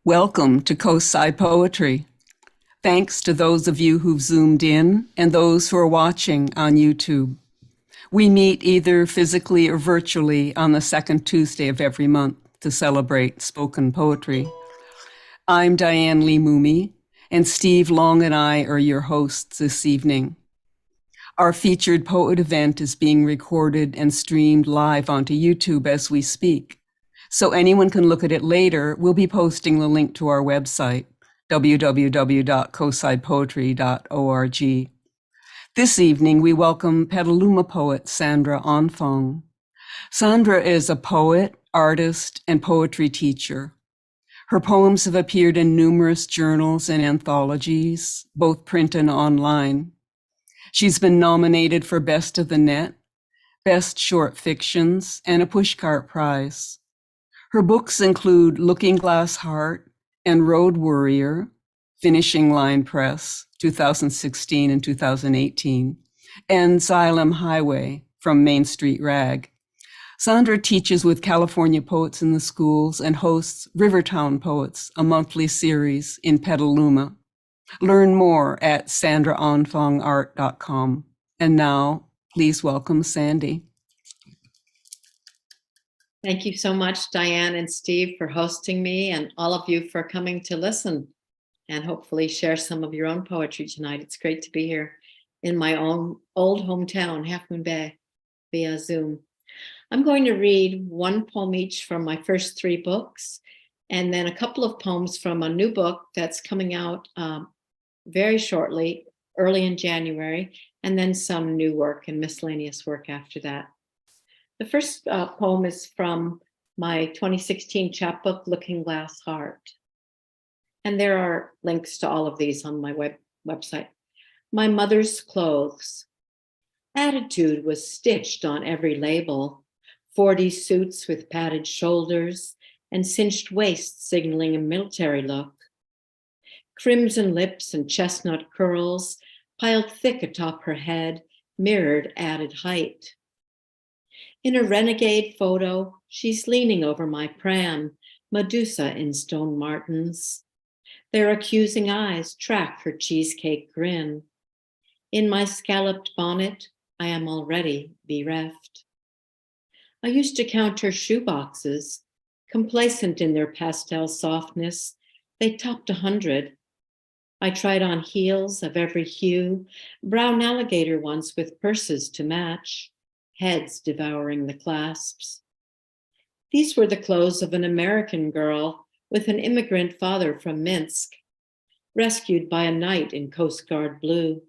Welcome to Coastside Poetry. Thanks to those of you who've zoomed in and those who are watching on YouTube. We meet either physically or virtually on the second Tuesday of every month to celebrate spoken poetry. I'm Diane Lee Moomey, and Steve Long and I are your hosts this evening. Our featured poet event is being recorded and streamed live onto YouTube as we speak. So anyone can look at it later. We'll be posting the link to our website, www.coastsidepoetry.org. This evening, we welcome Petaluma poet Sandra Anfang. Sandra is a poet, artist, and poetry teacher. Her poems have appeared in numerous journals and anthologies, both print and online. She's been nominated for Best of the Net, Best Short Fictions, and a Pushcart Prize. Her books include Looking Glass Heart and Road Worrier, Finishing Line Press, 2016 and 2018, and Xylem Highway from Main Street Rag. Sandra teaches with California Poets in the Schools and hosts Rivertown Poets, a monthly series in Petaluma. Learn more at sandraanfangart.com. And now, please welcome Sandy. Thank you so much, Diane and Steve, for hosting me, and all of you for coming to listen and hopefully share some of your own poetry tonight. It's great to be here in my own old hometown, Half Moon Bay, via Zoom. I'm going to read one poem each from my first three books, and then a couple of poems from a new book that's coming out very shortly, early in January, and then some new work and miscellaneous work after that. The first poem is from my 2016 chapbook, Looking Glass Heart. And there are links to all of these on my website. My mother's clothes. Attitude was stitched on every label. 40 suits with padded shoulders and cinched waists signaling a military look. Crimson lips and chestnut curls piled thick atop her head mirrored added height. In a renegade photo, she's leaning over my pram, Medusa in Stone Martins. Their accusing eyes track her cheesecake grin. In my scalloped bonnet, I am already bereft. I used to count her shoeboxes, complacent in their pastel softness. They topped 100. I tried on heels of every hue, brown alligator ones with purses to match. Heads devouring the clasps. These were the clothes of an American girl with an immigrant father from Minsk, rescued by a knight in Coast Guard blue.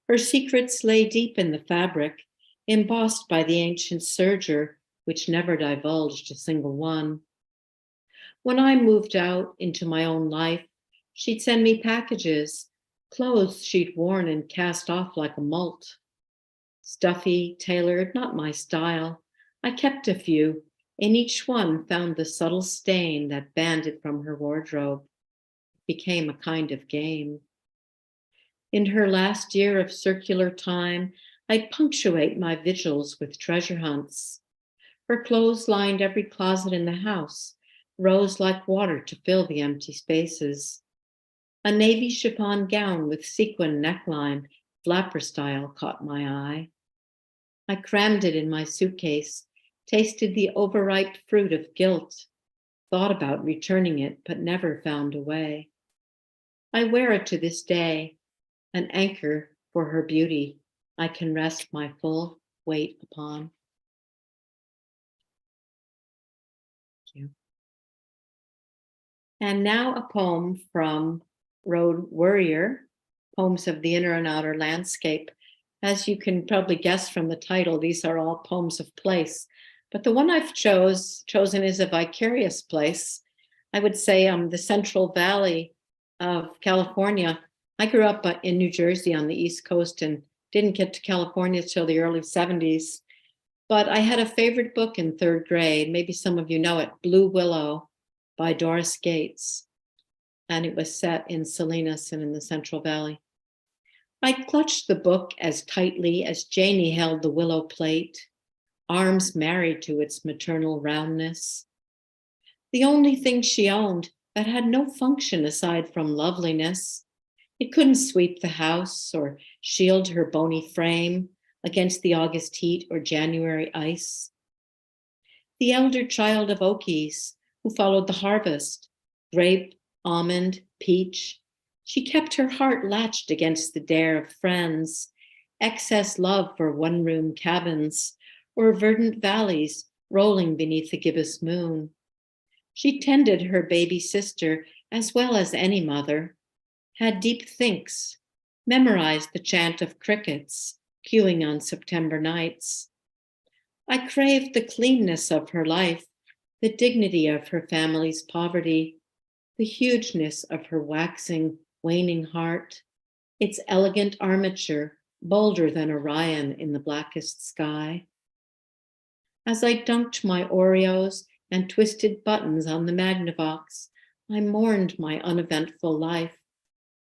Her secrets lay deep in the fabric, embossed by the ancient serger, which never divulged a single one. When I moved out into my own life, she'd send me packages, clothes she'd worn and cast off like a molt. Stuffy, tailored, not my style. I kept a few, and each one found the subtle stain that banned it from her wardrobe. It became a kind of game. In her last year of circular time, I'd punctuate my vigils with treasure hunts. Her clothes lined every closet in the house, rose like water to fill the empty spaces. A navy chiffon gown with sequin neckline, flapper style, caught my eye. I crammed it in my suitcase, tasted the overripe fruit of guilt, thought about returning it, but never found a way. I wear it to this day, an anchor for her beauty I can rest my full weight upon. Thank you. And now a poem from Road Worrier, Poems of the Inner and Outer Landscape. As you can probably guess from the title, these are all poems of place. But the one I've chosen is a vicarious place. I would say the Central Valley of California. I grew up in New Jersey on the East Coast and didn't get to California till the early 70s. But I had a favorite book in third grade. Maybe some of you know it, Blue Willow by Doris Gates. And it was set in Salinas and in the Central Valley. I clutched the book as tightly as Janie held the willow plate, arms married to its maternal roundness. The only thing she owned that had no function aside from loveliness. It couldn't sweep the house or shield her bony frame against the August heat or January ice. The elder child of Okies, who followed the harvest, grape, almond, peach, she kept her heart latched against the dare of friends, excess love for one-room cabins, or verdant valleys rolling beneath the gibbous moon. She tended her baby sister as well as any mother, had deep thinks, memorized the chant of crickets queuing on September nights. I craved the cleanness of her life, the dignity of her family's poverty, the hugeness of her waxing, waning heart, its elegant armature bolder than Orion in the blackest sky. As I dunked my Oreos and twisted buttons on the Magnavox, I mourned my uneventful life,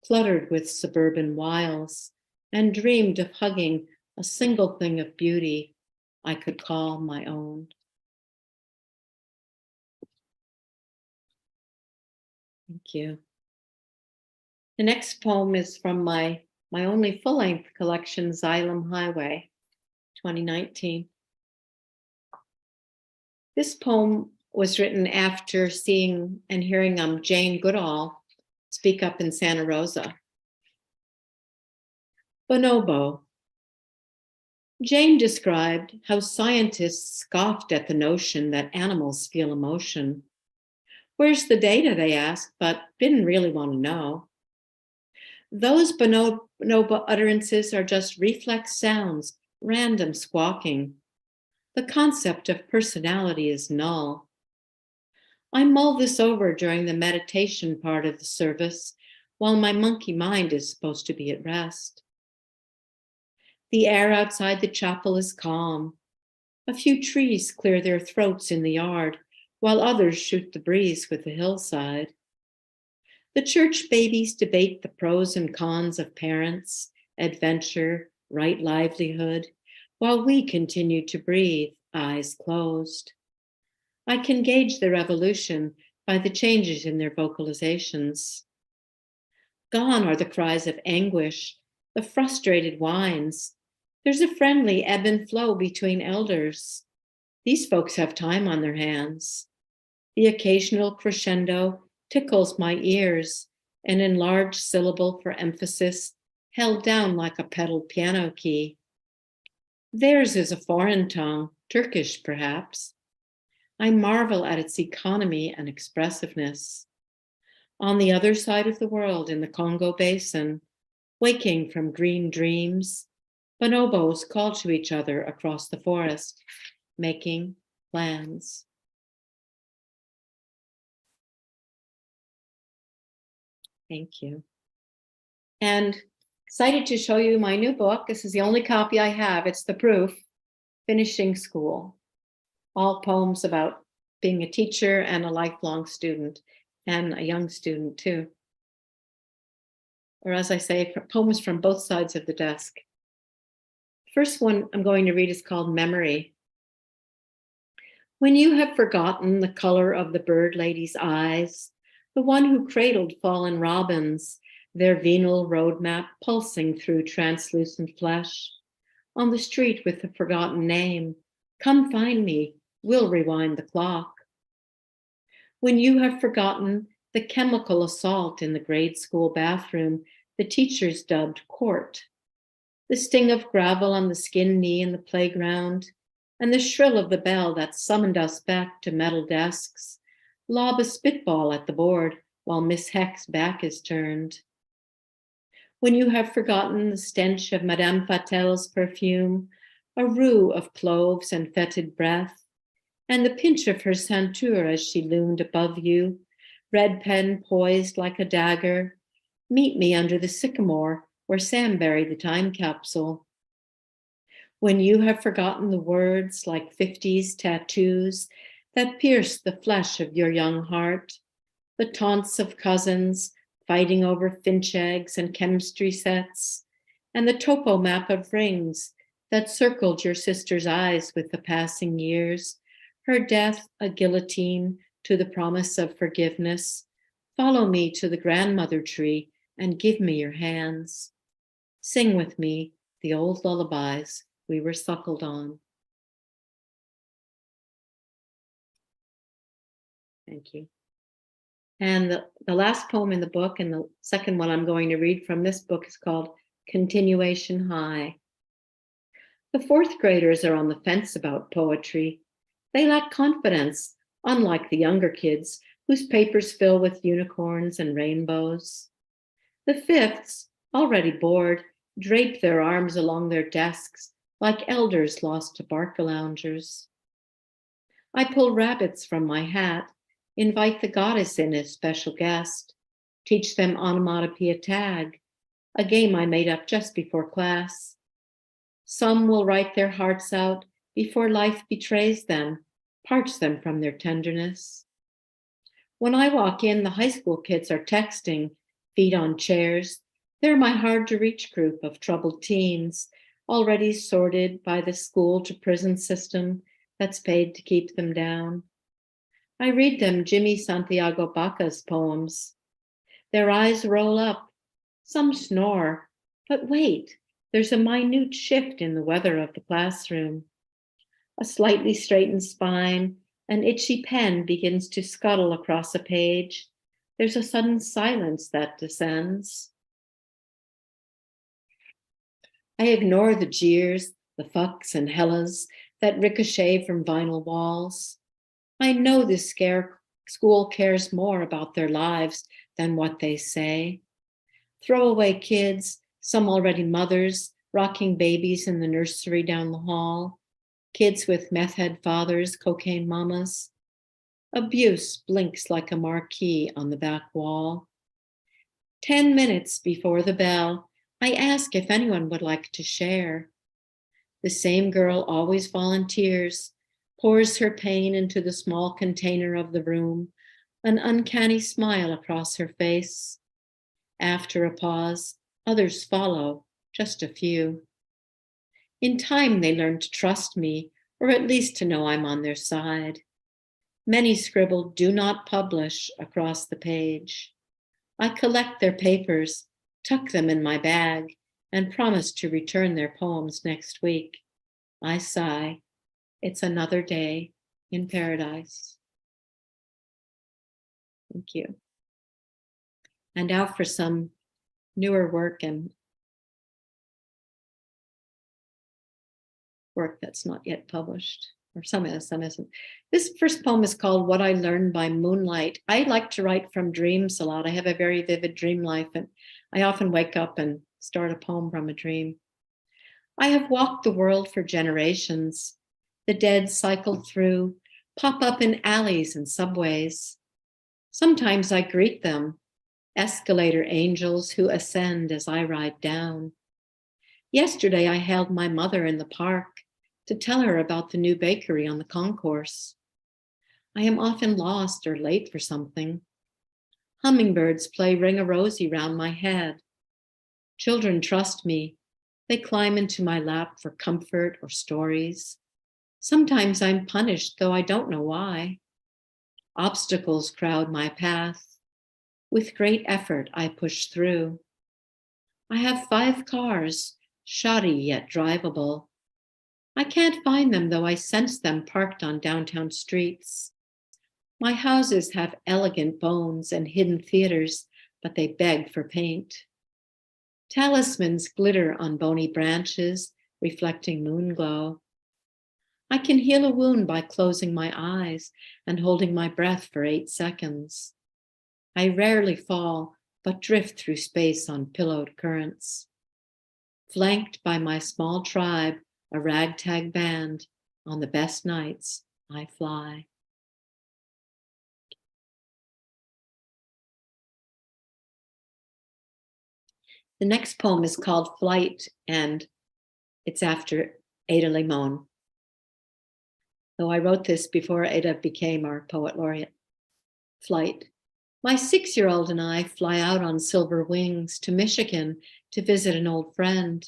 cluttered with suburban wiles, and dreamed of hugging a single thing of beauty I could call my own. Thank you. The next poem is from my only full-length collection, Xylem Highway, 2019. This poem was written after seeing and hearing Jane Goodall speak up in Santa Rosa. Bonobo. Jane described how scientists scoffed at the notion that animals feel emotion. Where's the data, they asked, but didn't really want to know. Those bonobo utterances are just reflex sounds, random squawking. The concept of personality is null. I mull this over during the meditation part of the service, while my monkey mind is supposed to be at rest. The air outside the chapel is calm. A few trees clear their throats in the yard, while others shoot the breeze with the hillside. The church babies debate the pros and cons of parents, adventure, right livelihood, while we continue to breathe, eyes closed. I can gauge their evolution by the changes in their vocalizations. Gone are the cries of anguish, the frustrated whines. There's a friendly ebb and flow between elders. These folks have time on their hands. The occasional crescendo tickles my ears, an enlarged syllable for emphasis held down like a pedaled piano key. Theirs is a foreign tongue, Turkish perhaps. I marvel at its economy and expressiveness. On the other side of the world, in the Congo Basin, waking from green dreams, bonobos call to each other across the forest, making plans. Thank you. And excited to show you my new book. This is the only copy I have. It's the proof, Finishing School. All poems about being a teacher and a lifelong student, and a young student too. Or as I say, poems from both sides of the desk. First one I'm going to read is called Memory. When you have forgotten the color of the bird lady's eyes, the one who cradled fallen robins, their venal roadmap pulsing through translucent flesh, on the street with the forgotten name, come find me, we'll rewind the clock. When you have forgotten the chemical assault in the grade school bathroom the teachers dubbed court, the sting of gravel on the skin knee in the playground, and the shrill of the bell that summoned us back to metal desks, lob a spitball at the board while Miss Heck's back is turned. When you have forgotten the stench of Madame Fatel's perfume, a roux of cloves and fetid breath, and the pinch of her ceinture as she loomed above you, red pen poised like a dagger, meet me under the sycamore where Sam buried the time capsule. When you have forgotten the words like 50s tattoos that pierce the flesh of your young heart, the taunts of cousins fighting over finch eggs and chemistry sets, and the topo map of rings that circled your sister's eyes with the passing years, her death a guillotine to the promise of forgiveness, Follow me to the grandmother tree and give me your hands. Sing with me the old lullabies we were suckled on. Thank you. And the last poem in the book, and the second one I'm going to read from this book, is called Continuation High. The fourth graders are on the fence about poetry. They lack confidence, unlike the younger kids whose papers fill with unicorns and rainbows. The fifths, already bored, drape their arms along their desks like elders lost to barca-loungers. I pull rabbits from my hat, invite the goddess in as special guest, teach them onomatopoeia tag, a game I made up just before class. Some will write their hearts out before life betrays them, parts them from their tenderness. When I walk in, the high school kids are texting, feet on chairs. They're my hard-to-reach group of troubled teens, already sorted by the school to prison system that's paid to keep them down. I read them Jimmy Santiago Baca's poems. Their eyes roll up. Some snore, but wait, there's a minute shift in the weather of the classroom. A slightly straightened spine, an itchy pen begins to scuttle across a page. There's a sudden silence that descends. I ignore the jeers, the fucks and hellas that ricochet from vinyl walls. I know this school cares more about their lives than what they say. Throwaway kids, some already mothers, rocking babies in the nursery down the hall. Kids with meth head fathers, cocaine mamas. Abuse blinks like a marquee on the back wall. 10 minutes before the bell, I ask if anyone would like to share. The same girl always volunteers, pours her pain into the small container of the room, an uncanny smile across her face. After a pause, others follow, just a few. In time, they learn to trust me, or at least to know I'm on their side. Many scribble "do not publish" across the page. I collect their papers, tuck them in my bag, and promise to return their poems next week. I sigh. It's another day in paradise. Thank you. And now for some newer work and work that's not yet published, or some is, some isn't. This first poem is called What I Learned by Moonlight. I like to write from dreams a lot. I have a very vivid dream life, and I often wake up and start a poem from a dream. I have walked the world for generations. The dead cycle through, pop up in alleys and subways. Sometimes I greet them, escalator angels who ascend as I ride down. Yesterday, I hailed my mother in the park to tell her about the new bakery on the concourse. I am often lost or late for something. Hummingbirds play ring-a-rosy round my head. Children trust me. They climb into my lap for comfort or stories. Sometimes I'm punished, though I don't know why. Obstacles crowd my path. With great effort, I push through. I have 5 cars, shoddy yet drivable. I can't find them, though I sense them parked on downtown streets. My houses have elegant bones and hidden theaters, but they beg for paint. Talismans glitter on bony branches, reflecting moon glow. I can heal a wound by closing my eyes and holding my breath for 8 seconds. I rarely fall, but drift through space on pillowed currents. Flanked by my small tribe, a ragtag band, on the best nights, I fly. The next poem is called Flight, and it's after Ada Limon. Though I wrote this before Ada became our poet laureate. Flight. My 6-year-old and I fly out on silver wings to Michigan to visit an old friend.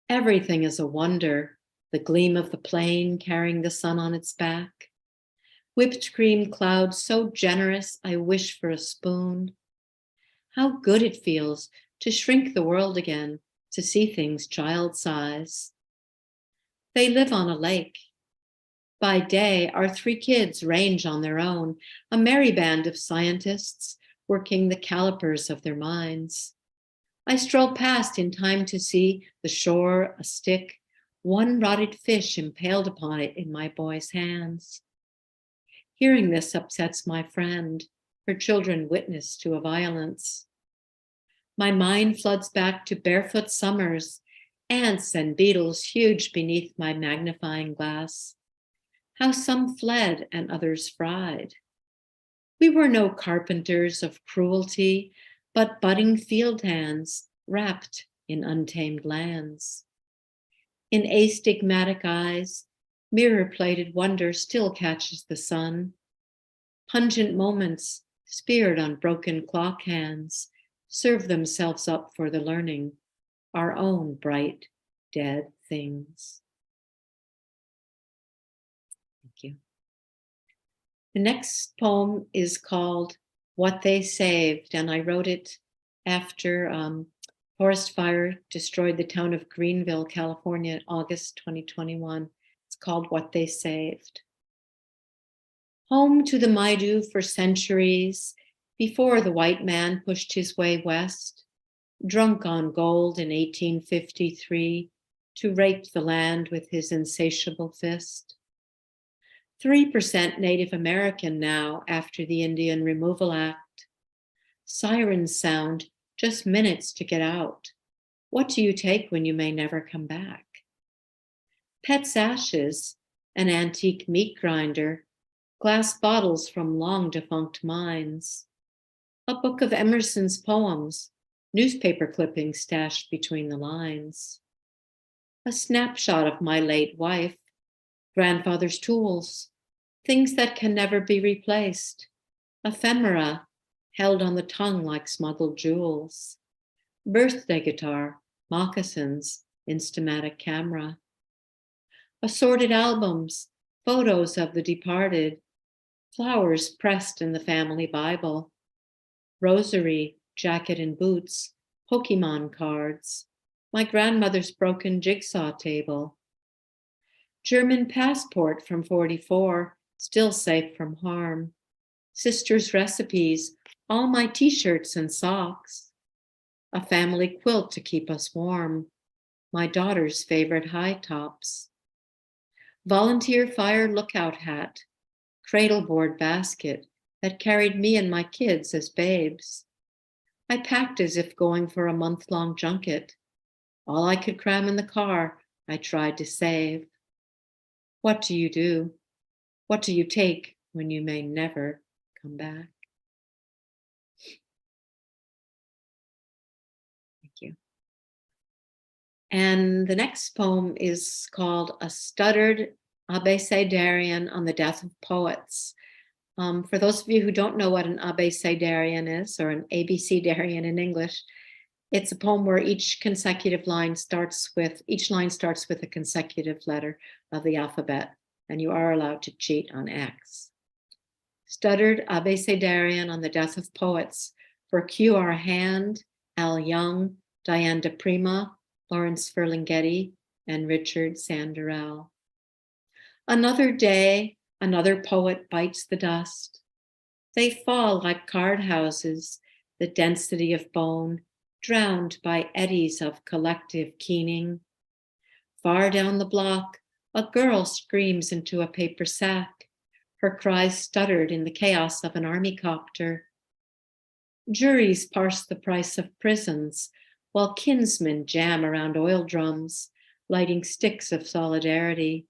Everything is a wonder, the gleam of the plane carrying the sun on its back. Whipped cream clouds so generous, I wish for a spoon. How good it feels to shrink the world again, to see things child size. They live on a lake. By day, our 3 kids range on their own, a merry band of scientists working the calipers of their minds. I stroll past in time to see the shore, a stick, one rotted fish impaled upon it in my boy's hands. Hearing this upsets my friend, her children witness to a violence. My mind floods back to barefoot summers, ants and beetles huge beneath my magnifying glass. How some fled and others fried. We were no carpenters of cruelty, but budding field hands wrapped in untamed lands. In astigmatic eyes, mirror-plated wonder still catches the sun. Pungent moments, speared on broken clock hands, serve themselves up for the learning, our own bright, dead things. Thank you. The next poem is called What They Saved, and I wrote it after forest fire destroyed the town of Greenville, California in August 2021. It's called What They Saved. Home to the Maidu for centuries, before the white man pushed his way west, drunk on gold in 1853 to rape the land with his insatiable fist. 3% Native American now after the Indian Removal Act. Sirens sound just minutes to get out. What do you take when you may never come back? Pet's ashes, an antique meat grinder, glass bottles from long defunct mines, a book of Emerson's poems, newspaper clippings stashed between the lines, a snapshot of my late wife, grandfather's tools, things that can never be replaced, ephemera held on the tongue like smuggled jewels, birthday guitar, moccasins, Instamatic camera, assorted albums, photos of the departed, flowers pressed in the family Bible, rosary, jacket and boots, Pokemon cards, my grandmother's broken jigsaw table, German passport from 44, still safe from harm, sister's recipes, all my t-shirts and socks, a family quilt to keep us warm, my daughter's favorite high tops, volunteer fire lookout hat, cradleboard basket that carried me and my kids as babes. I packed as if going for a month-long junket. All I could cram in the car, I tried to save. What do you do? What do you take when you may never come back? Thank you. And the next poem is called A Stuttered Abecedarian on the Death of Poets. For those of you who don't know what an abecedarian is, or an abecedarian in English, it's a poem where each line starts with a consecutive letter of the alphabet, and you are allowed to cheat on X. Stuttered Abecedarian on the Death of Poets for Q.R. Hand, Al Young, Diane DePrima, Lawrence Ferlinghetti, and Richard Sanderell. Another day, another poet bites the dust. They fall like card houses, the density of bone, drowned by eddies of collective keening. Far down the block, a girl screams into a paper sack, her cries stuttered in the chaos of an army copter. Juries parse the price of prisons, while kinsmen jam around oil drums, lighting sticks of solidarity.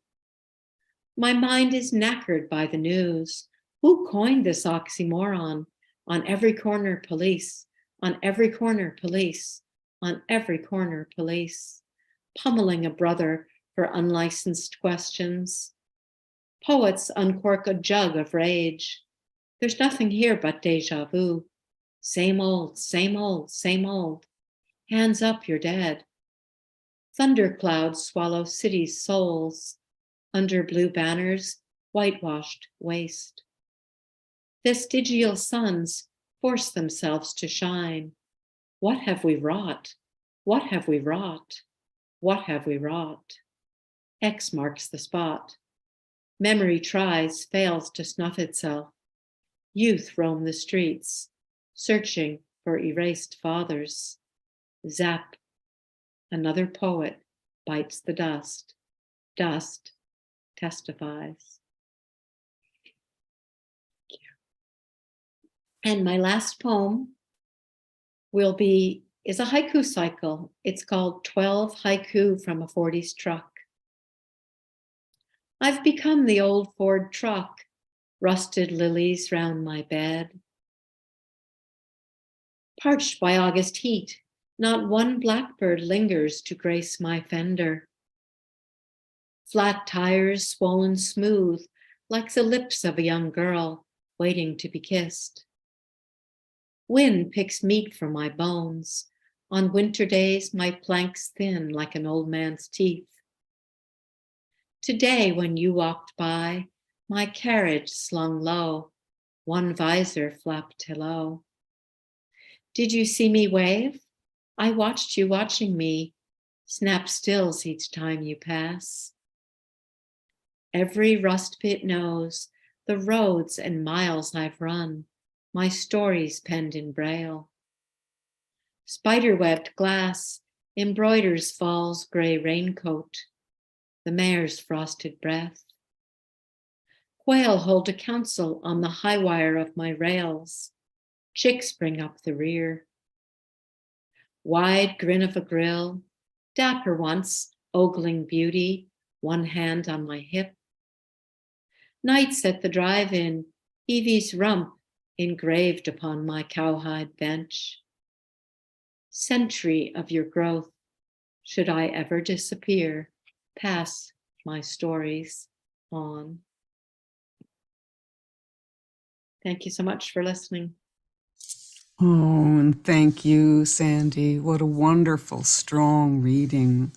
My mind is knackered by the news. Who coined this oxymoron? On every corner, police. On every corner, police. On every corner, police. Pummeling a brother for unlicensed questions. Poets uncork a jug of rage. There's nothing here but deja vu. Same old, same old, same old. Hands up, you're dead. Thunderclouds swallow cities' souls. Under blue banners, whitewashed waste. Vestigial suns force themselves to shine. What have we wrought? What have we wrought? What have we wrought? X marks the spot. Memory tries, fails to snuff itself. Youth roam the streets, searching for erased fathers. Zap, another poet bites the dust. Dust testifies. Thank you. And my last poem is a haiku cycle. It's called 12 Haiku from a 40s Truck. I've become the old Ford truck, rusted lilies round my bed. Parched by August heat, not one blackbird lingers to grace my fender. Flat tires swollen smooth, like the lips of a young girl waiting to be kissed. Wind picks meat from my bones. On winter days, my planks thin like an old man's teeth. Today, when you walked by, my carriage slung low, one visor flapped hello. Did you see me wave? I watched you watching me, snap stills each time you pass. Every rust pit knows the roads and miles I've run, my stories penned in braille. Spiderwebbed glass embroiders fall's gray raincoat, the mare's frosted breath. Quail hold a council on the high wire of my rails. Chicks bring up the rear. Wide grin of a grill, dapper once, ogling beauty, one hand on my hip. Nights at the drive-in, Evie's rump engraved upon my cowhide bench. Century of your growth, should I ever disappear, pass my stories on. Thank you so much for listening. Oh, and thank you, Sandy. What a wonderful, strong reading.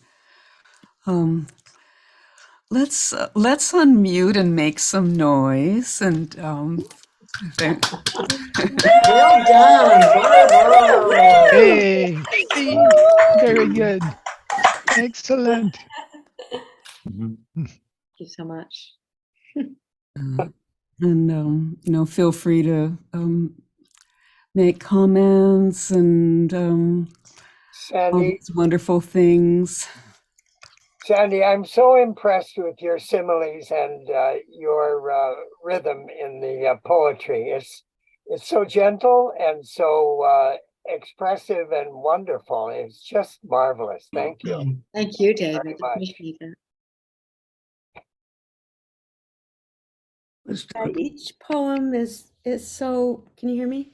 Let's unmute and make some noise. And Well done, bravo! Hey, very good, excellent. Thank you so much. and feel free to make comments and all Sandy, these wonderful things. Sandy, I'm so impressed with your similes and your rhythm in the poetry. It's so gentle and so expressive and wonderful. It's just marvelous. Thank you. Thank you, David. Very I much. appreciate that. Each poem is so, can you hear me?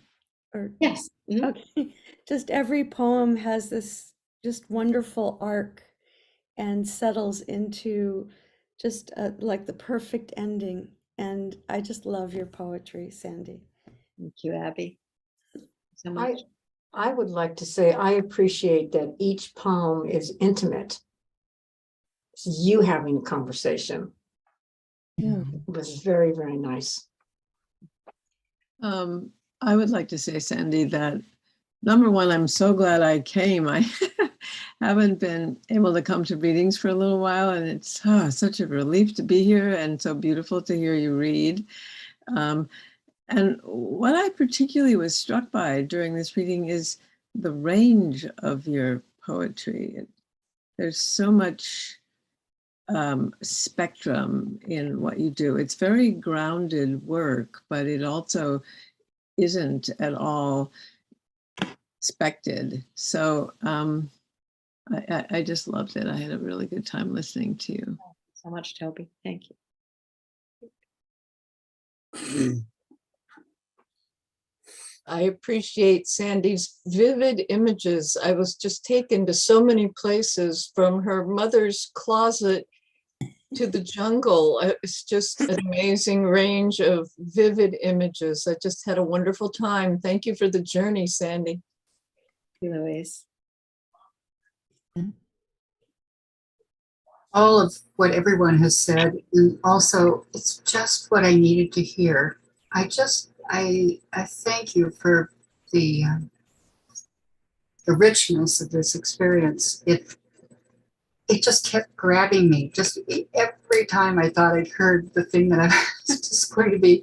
Or Yes. Mhm. okay. Just every poem has this just wonderful arc and settles into just like the perfect ending. And I just love your poetry, Sandy. Thank you, Abby, so much. I would like to say I appreciate that each poem is intimate. It's you having a conversation. Yeah. It was very, very nice. I would like to say, Sandy, that number one, I'm so glad I came. I haven't been able to come to readings for a little while, and it's such a relief to be here and so beautiful to hear you read. And what I particularly was struck by during this reading is the range of your poetry. There's so much spectrum in what you do. It's very grounded work, but it also isn't at all expected. So I just loved it. I had a really good time listening to you. Thank you so much, Toby. Thank you. I appreciate Sandy's vivid images. I was just taken to so many places, from her mother's closet to the jungle. It's just an amazing range of vivid images. I just had a wonderful time. Thank you for the journey, Sandy. you, Louise. all of what everyone has said, and also it's just what I needed to hear. I thank you for the richness of this experience. It just kept grabbing me. Just every time I thought I'd heard the thing that I was just going to be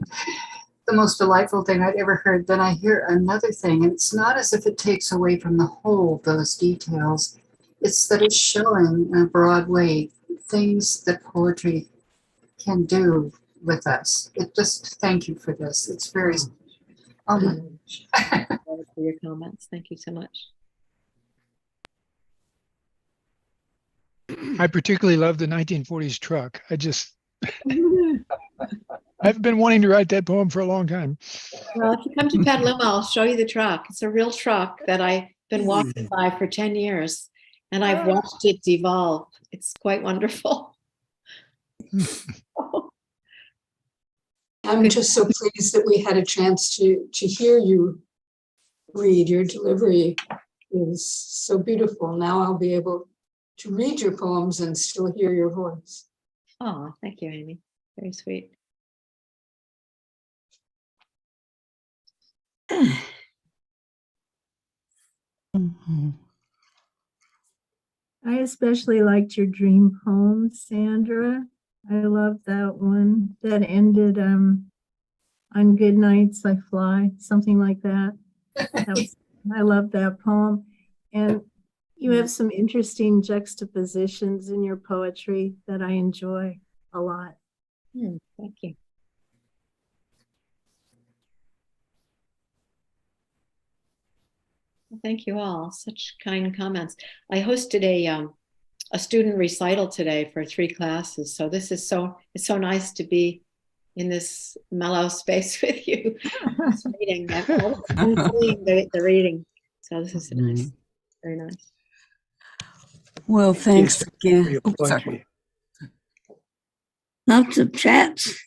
the most delightful thing I'd ever heard, then I hear another thing, and it's not as if it takes away from the whole, those details. It's that it's showing in a broad way things that poetry can do with us. Thank you for this. It's very, oh my gosh. For your comments. Thank you so much. I particularly love the 1940s truck. I've been wanting to write that poem for a long time. Well, if you come to Petaluma, I'll show you the truck. It's a real truck that I've been walking by for 10 years, and I've watched it evolve. It's quite wonderful. I'm just so pleased that we had a chance to hear you read. Your delivery is so beautiful. Now I'll be able to read your poems and still hear your voice. Oh, thank you, Amy. Very sweet. Mhm. I especially liked your dream poem, Sandra. I love that one that ended on good nights I fly, something like that. I love that poem. And you have some interesting juxtapositions in your poetry that I enjoy a lot. Thank you. Well, thank you all. Such kind comments. I hosted a student recital today for 3 classes. So this is it's so nice to be in this mellow space with you. Reading. I'm seeing the reading. So this is nice. Very nice. Well, thanks again. Sorry. Lots of chats.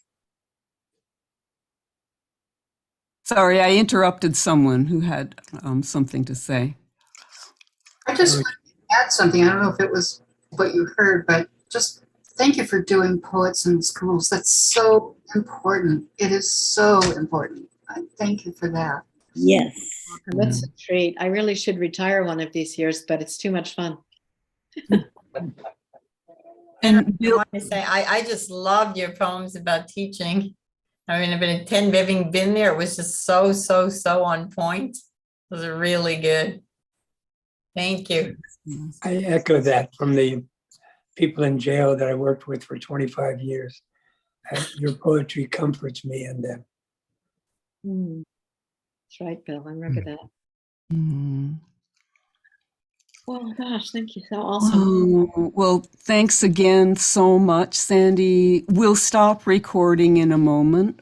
Sorry, I interrupted someone who had something to say. I just wanted to add something. I don't know if it was what you heard, but just thank you for doing Poets in Schools. That's so important. It is so important. I thank you for that. Yes. That's a treat. I really should retire one of these years, but it's too much fun. And I want to say, I just loved your poems about teaching. I mean, having been there, it was just so on point. It was really good. Thank you. I echo that from the people in jail that I worked with for 25 years. Your poetry comforts me and them. That's right, Bill. I remember that. Well, gosh, thank you so awesome. Well, thanks again so much, Sandy. We'll stop recording in a moment.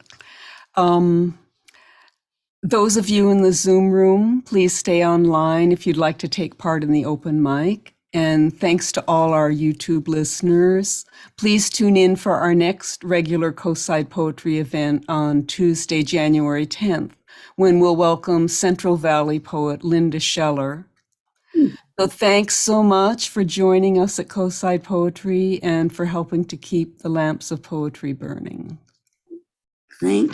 Those of you in the Zoom room, please stay online if you'd like to take part in the open mic. And thanks to all our YouTube listeners. Please tune in for our next regular Coastside Poetry event on Tuesday, January 10th, when we'll welcome Central Valley poet Linda Scheller. So thanks so much for joining us at Coastside Poetry and for helping to keep the lamps of poetry burning. Thank